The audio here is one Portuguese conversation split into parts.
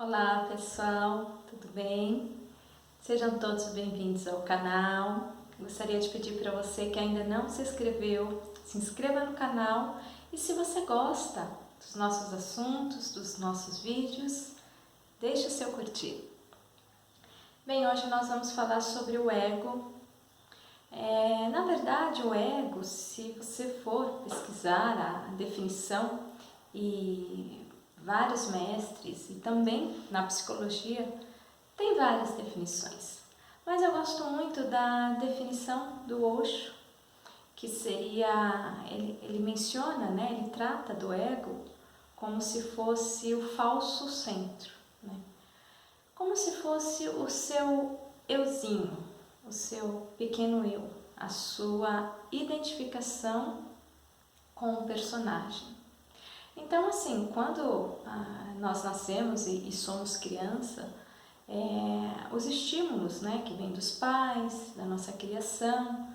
Olá pessoal, tudo bem? Sejam todos bem-vindos ao canal. Gostaria de pedir para você que ainda não se inscreveu, se inscreva no canal e se você gosta dos nossos assuntos, dos nossos vídeos, deixe o seu curtir. Bem, hoje nós vamos falar sobre o ego. Na verdade, o ego, se você for pesquisar a definição e vários mestres e também na psicologia tem várias definições, mas eu gosto muito da definição do Osho, que seria, ele menciona, né, ele trata do ego como se fosse o falso centro, né? Como se fosse o seu euzinho, o seu pequeno eu, a sua identificação com o personagem. Então, assim, quando nós nascemos e somos criança, os estímulos, né, que vêm dos pais, da nossa criação,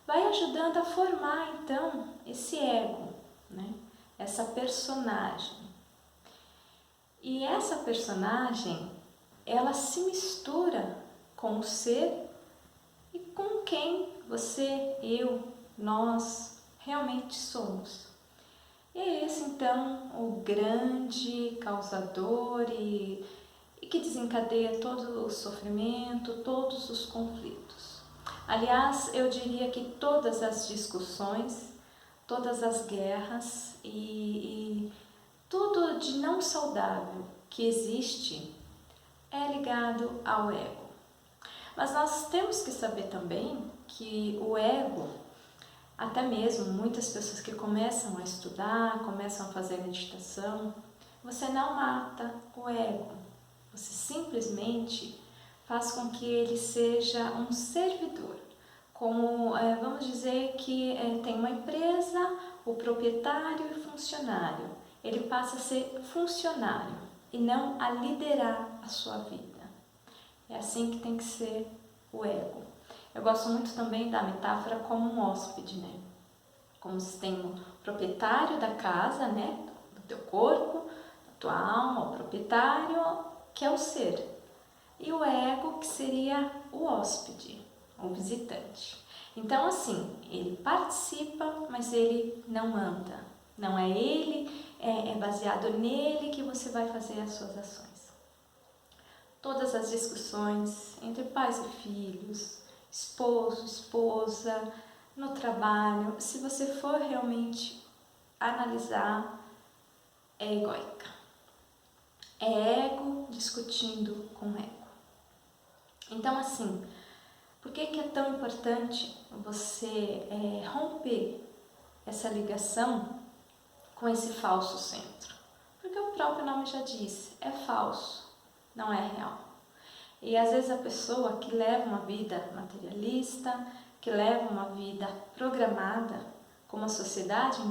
vai ajudando a formar, então, esse ego, né, essa personagem. E essa personagem, ela se mistura com o ser e com quem você, eu, nós realmente somos. E é esse então o grande causador e que desencadeia todo o sofrimento, todos os conflitos. Aliás, eu diria que todas as discussões, todas as guerras e tudo de não saudável que existe é ligado ao ego. Mas nós temos que saber também que o ego, até mesmo muitas pessoas que começam a estudar, começam a fazer meditação, você não mata o ego, você simplesmente faz com que ele seja um servidor. Como, vamos dizer que tem uma empresa, o proprietário e o funcionário. Ele passa a ser funcionário e não a liderar a sua vida. É assim que tem que ser o ego. Eu gosto muito também da metáfora como um hóspede, né? Como se tem o proprietário da casa, né? Do teu corpo, da tua alma, o proprietário, que é o ser. E o ego, que seria o hóspede, o visitante. Então, assim, ele participa, mas ele não manda. Não é ele, é baseado nele que você vai fazer as suas ações. Todas as discussões entre pais e filhos, esposo, esposa, no trabalho, se você for realmente analisar, é egóica. É ego discutindo com ego. Então, assim, por que é tão importante você romper essa ligação com esse falso centro? Porque o próprio nome já disse, é falso, não é real. E às vezes a pessoa que leva uma vida materialista, que leva uma vida programada, como a sociedade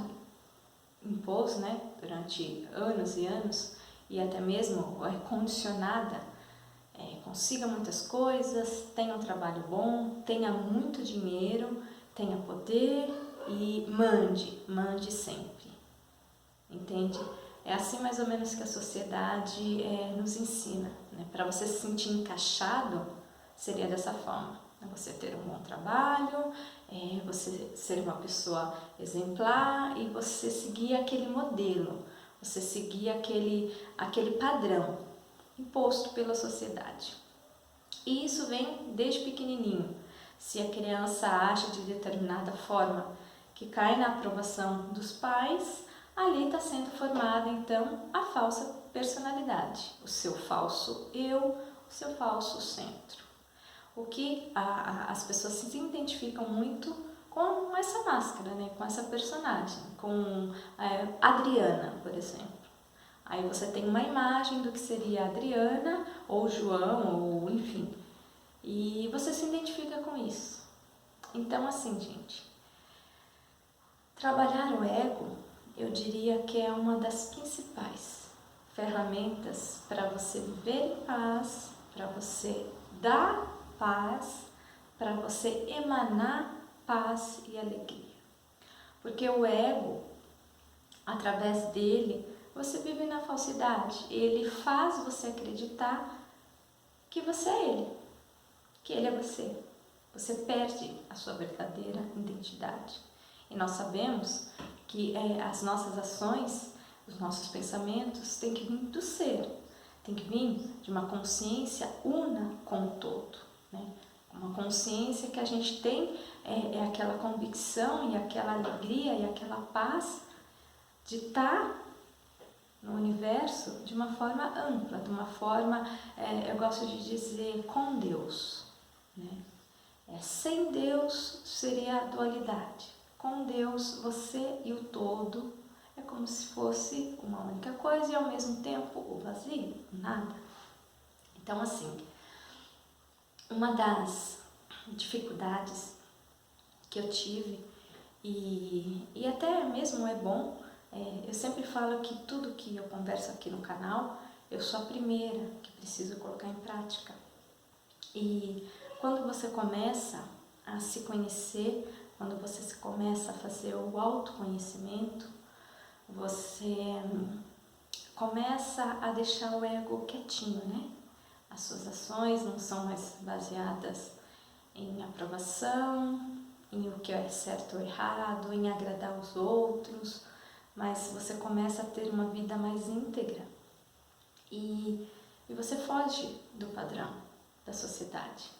impôs, né, durante anos e anos, e até mesmo é condicionada, consiga muitas coisas, tenha um trabalho bom, tenha muito dinheiro, tenha poder e mande sempre, entende? É assim mais ou menos que a sociedade nos ensina, né? Para você se sentir encaixado, seria dessa forma, né? Você ter um bom trabalho, você ser uma pessoa exemplar e você seguir aquele modelo, você seguir aquele padrão imposto pela sociedade. E isso vem desde pequenininho. Se a criança age de determinada forma que cai na aprovação dos pais, ali está sendo formada então a falsa personalidade, o seu falso eu, o seu falso centro. O que as pessoas se identificam muito com essa máscara, né? Com essa personagem, com Adriana, por exemplo. Aí você tem uma imagem do que seria a Adriana, ou João, ou enfim. E você se identifica com isso. Então, assim, gente, trabalhar o ego, eu diria que é uma das principais ferramentas para você viver em paz, para você dar paz, para você emanar paz e alegria. Porque o ego, através dele, você vive na falsidade. Ele faz você acreditar que você é ele, que ele é você. Você perde a sua verdadeira identidade. E nós sabemos que as nossas ações, os nossos pensamentos têm que vir do ser, tem que vir de uma consciência una com o todo, né? Uma consciência que a gente tem aquela convicção e aquela alegria e aquela paz de estar no universo de uma forma ampla, de uma forma, eu gosto de dizer, com Deus, né? Sem Deus seria a dualidade. Com Deus, você e o todo é como se fosse uma única coisa e ao mesmo tempo o vazio, nada. Então, assim, uma das dificuldades que eu tive, e até mesmo é bom, eu sempre falo que tudo que eu converso aqui no canal, eu sou a primeira que preciso colocar em prática. E quando você começa a se conhecer, quando você começa a fazer o autoconhecimento, você começa a deixar o ego quietinho, né? As suas ações não são mais baseadas em aprovação, em o que é certo ou errado, em agradar os outros, mas você começa a ter uma vida mais íntegra e você foge do padrão da sociedade.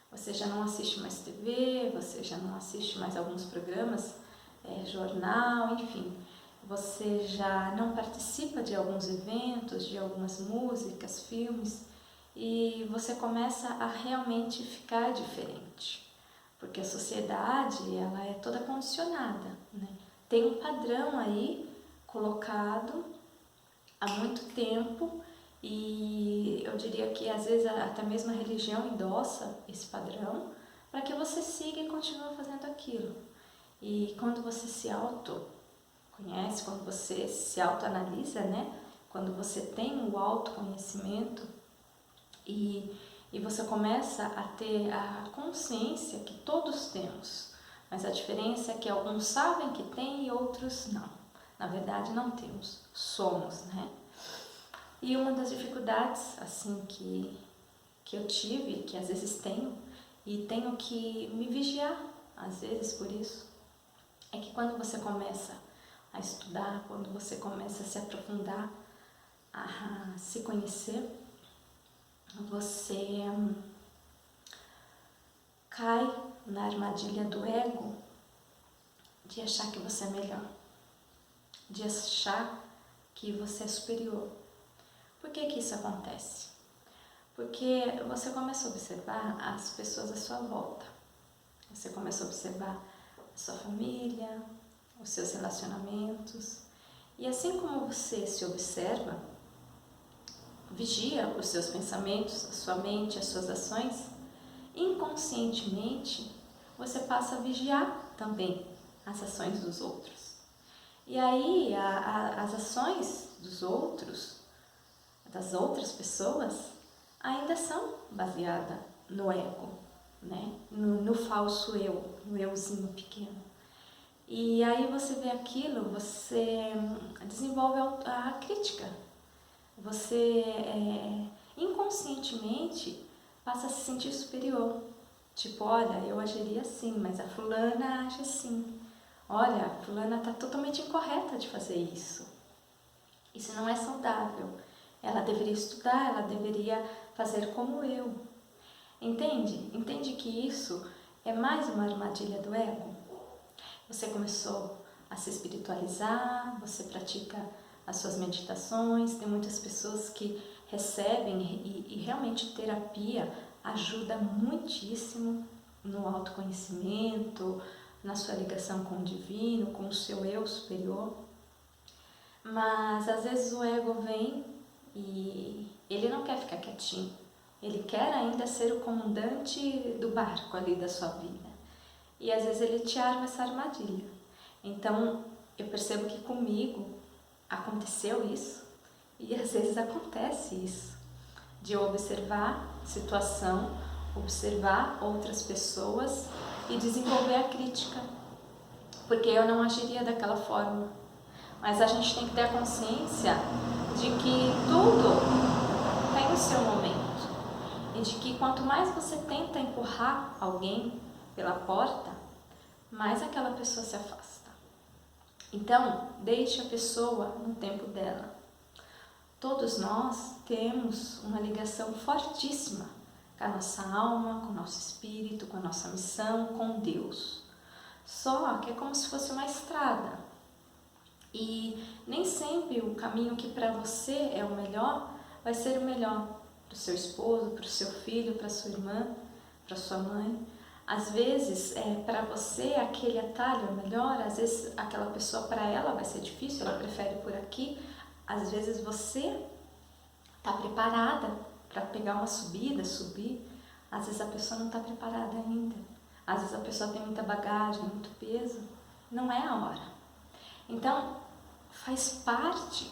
Você já não assiste mais TV, você já não assiste mais alguns programas, jornal, enfim. Você já não participa de alguns eventos, de algumas músicas, filmes, e você começa a realmente ficar diferente. Porque a sociedade, ela é toda condicionada, né? Tem um padrão aí colocado há muito tempo e eu diria que às vezes até mesmo a religião endossa esse padrão para que você siga e continue fazendo aquilo. E quando você se autoconhece, quando você se autoanalisa, né? Quando você tem o autoconhecimento e você começa a ter a consciência que todos temos, mas a diferença é que alguns sabem que tem e outros não. Na verdade não temos, somos, né? E uma das dificuldades assim que eu tive, que às vezes tenho, e tenho que me vigiar às vezes por isso, é que quando você começa a estudar, quando você começa a se aprofundar, a se conhecer, você cai na armadilha do ego de achar que você é melhor, de achar que você é superior. Por que que isso acontece? Porque você começa a observar as pessoas à sua volta. Você começa a observar a sua família, os seus relacionamentos. E assim como você se observa, vigia os seus pensamentos, a sua mente, as suas ações, inconscientemente você passa a vigiar também as ações dos outros. E aí as ações dos outros, das outras pessoas, ainda são baseadas no ego, né? No falso eu, no euzinho pequeno. E aí você vê aquilo, você desenvolve a crítica. Você inconscientemente passa a se sentir superior. Tipo, olha, eu agiria assim, mas a fulana age assim. Olha, a fulana está totalmente incorreta de fazer isso. Isso não é saudável. Ela deveria estudar, ela deveria fazer como eu. Entende? Entende que isso é mais uma armadilha do ego? Você começou a se espiritualizar, você pratica as suas meditações, tem muitas pessoas que recebem e realmente terapia ajuda muitíssimo no autoconhecimento, na sua ligação com o divino, com o seu eu superior. Mas às vezes o ego vem e ele não quer ficar quietinho, ele quer ainda ser o comandante do barco ali da sua vida. E às vezes ele te arma essa armadilha. Então eu percebo que comigo aconteceu isso e às vezes acontece isso, de eu observar a situação, observar outras pessoas e desenvolver a crítica, porque eu não agiria daquela forma, Mas a gente tem que ter a consciência de que tudo tem o seu momento. E de que quanto mais você tenta empurrar alguém pela porta, mais aquela pessoa se afasta. Então, deixe a pessoa no tempo dela. Todos nós temos uma ligação fortíssima com a nossa alma, com o nosso espírito, com a nossa missão, com Deus. Só que é como se fosse uma estrada. E nem sempre o caminho que para você é o melhor vai ser o melhor para o seu esposo, para o seu filho, para a sua irmã, para a sua mãe. Às vezes, para você, aquele atalho é melhor, às vezes aquela pessoa, para ela vai ser difícil, ela prefere por aqui. Às vezes você está preparada para pegar uma subida, subir, às vezes a pessoa não está preparada ainda. Às vezes a pessoa tem muita bagagem, muito peso, não é a hora. Então, faz parte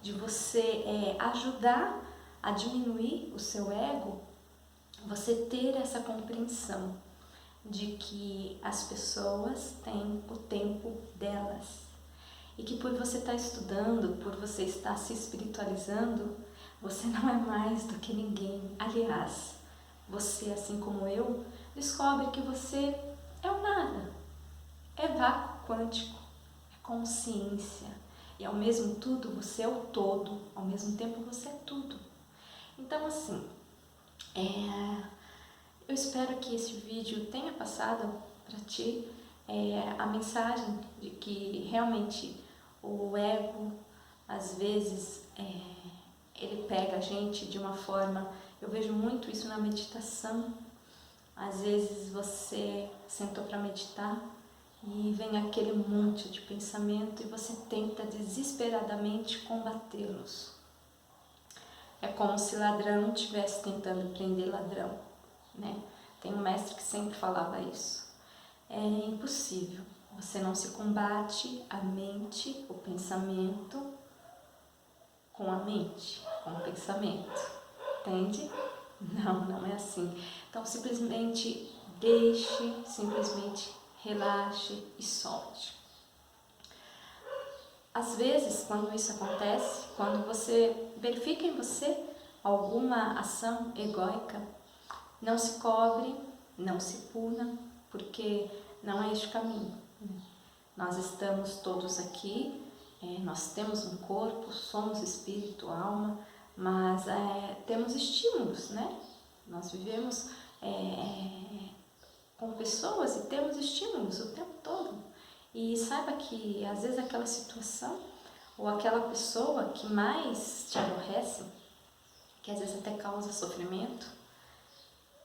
de você ajudar a diminuir o seu ego, você ter essa compreensão de que as pessoas têm o tempo delas e que por você estar estudando, por você estar se espiritualizando, você não é mais do que ninguém. Aliás, você, assim como eu, descobre que você é o nada, é vácuo quântico, é consciência e ao mesmo tudo você é o todo, ao mesmo tempo você é tudo. Então, assim, eu espero que esse vídeo tenha passado para ti a mensagem de que realmente o ego, às vezes, ele pega a gente de uma forma, eu vejo muito isso na meditação. Às vezes você sentou para meditar e vem aquele monte de pensamento e você tenta desesperadamente combatê-los. É como se ladrão estivesse tentando prender ladrão, né? Tem um mestre que sempre falava isso. É impossível. Você não se combate a mente, o pensamento, com a mente, com o pensamento. Entende? Não é assim. Então, simplesmente deixe, simplesmente relaxe e solte. Às vezes, quando isso acontece, quando você verifica em você alguma ação egóica, não se cobre, não se puna, porque não é este o caminho. Nós estamos todos aqui, nós temos um corpo, somos espírito, alma, mas temos estímulos, né? Nós vivemos com pessoas e temos estímulos o tempo todo. E saiba que às vezes aquela situação ou aquela pessoa que mais te aborrece, que às vezes até causa sofrimento,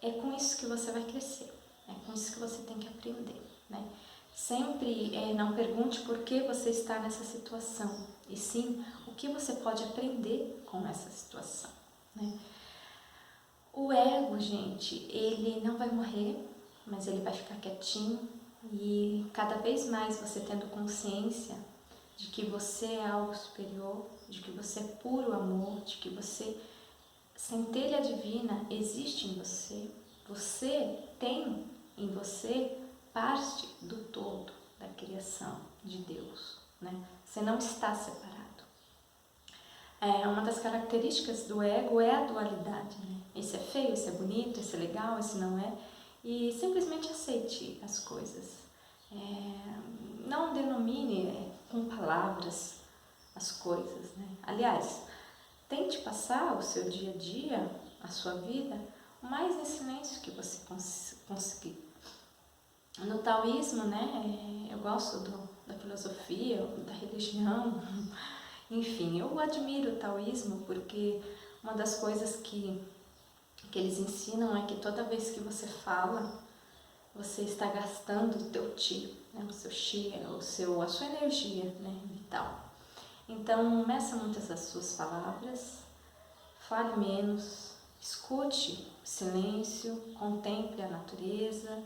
é com isso que você vai crescer, é com isso que você tem que aprender, né? Sempre não pergunte por que você está nessa situação, e sim o que você pode aprender com essa situação, né? O ego, gente, ele não vai morrer, mas ele vai ficar quietinho. E cada vez mais você tendo consciência de que você é algo superior, de que você é puro amor, de que você, centelha divina, existe em você, você tem em você parte do todo da criação de Deus, né? Você não está separado. Uma das características do ego é a dualidade, né? Esse é feio, esse é bonito, esse é legal, esse não é. E simplesmente aceite as coisas. Não denomine com palavras as coisas, né? Aliás, tente passar o seu dia a dia, a sua vida, o mais em silêncio que você conseguir. No taoísmo, né, eu gosto da filosofia, da religião, enfim, eu admiro o taoísmo porque uma das coisas que eles ensinam é que toda vez que você fala, você está gastando o teu chi, né, o seu chi, a sua energia, né, vital. Então, meça muitas as suas palavras, fale menos, escute o silêncio, contemple a natureza.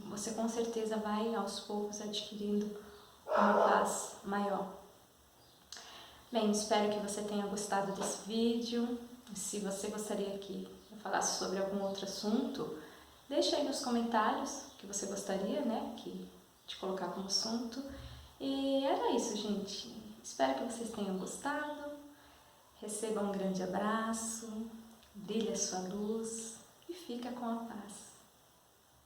Você com certeza vai aos poucos adquirindo uma paz maior. Bem, espero que você tenha gostado desse vídeo. Se você gostaria que eu falasse sobre algum outro assunto, deixa aí nos comentários que você gostaria, né, de colocar como assunto. E era isso, gente. Espero que vocês tenham gostado. Receba um grande abraço, brilhe a sua luz e fica com a paz.